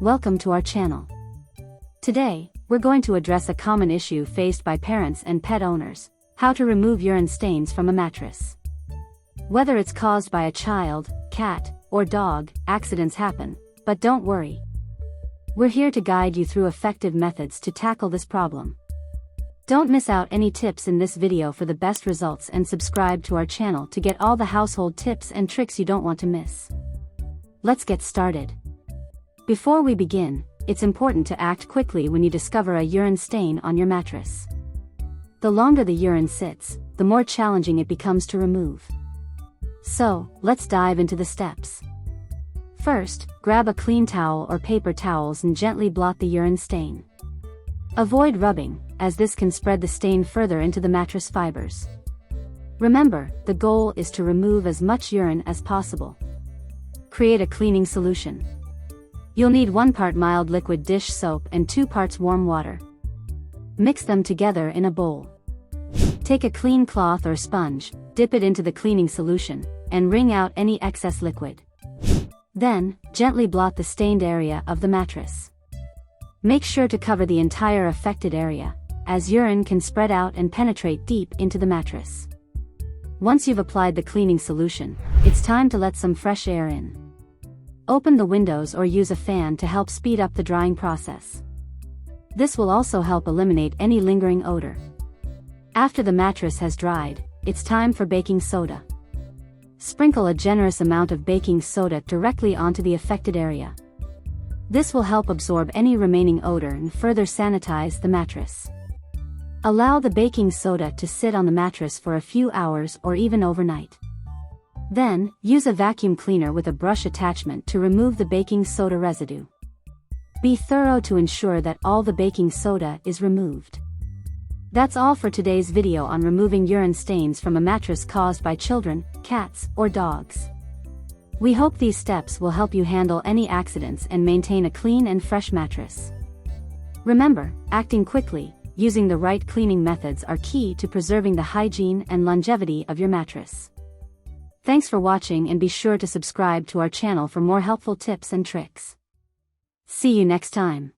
welcome to our channel. Today, we're going to address a common issue faced by parents and pet owners: how to remove urine stains from a mattress. Whether it's caused by a child, cat, or dog, accidents happen, but don't worry. We're here to guide you through effective methods to tackle this problem. Don't miss out any tips in this video for the best results, and subscribe to our channel to get all the household tips and tricks you don't want to miss. Let's get started. Before we begin, it's important to act quickly when you discover a urine stain on your mattress. The longer the urine sits, the more challenging it becomes to remove. So, let's dive into the steps. First, grab a clean towel or paper towels and gently blot the urine stain. Avoid rubbing, as this can spread the stain further into the mattress fibers. Remember, the goal is to remove as much urine as possible. Create a cleaning solution. You'll need 1 part mild liquid dish soap and 2 parts warm water. Mix them together in a bowl. Take a clean cloth or sponge, dip it into the cleaning solution, and wring out any excess liquid. Then, gently blot the stained area of the mattress. Make sure to cover the entire affected area, as urine can spread out and penetrate deep into the mattress. Once you've applied the cleaning solution, it's time to let some fresh air in. Open the windows or use a fan to help speed up the drying process. This will also help eliminate any lingering odor. After the mattress has dried, it's time for baking soda. Sprinkle a generous amount of baking soda directly onto the affected area. This will help absorb any remaining odor and further sanitize the mattress. Allow the baking soda to sit on the mattress for a few hours or even overnight. Then, use a vacuum cleaner with a brush attachment to remove the baking soda residue. Be thorough to ensure that all the baking soda is removed. That's all for today's video on removing urine stains from a mattress caused by children, cats, or dogs. We hope these steps will help you handle any accidents and maintain a clean and fresh mattress. Remember, acting quickly, using the right cleaning methods are key to preserving the hygiene and longevity of your mattress. Thanks for watching, and be sure to subscribe to our channel for more helpful tips and tricks. See you next time.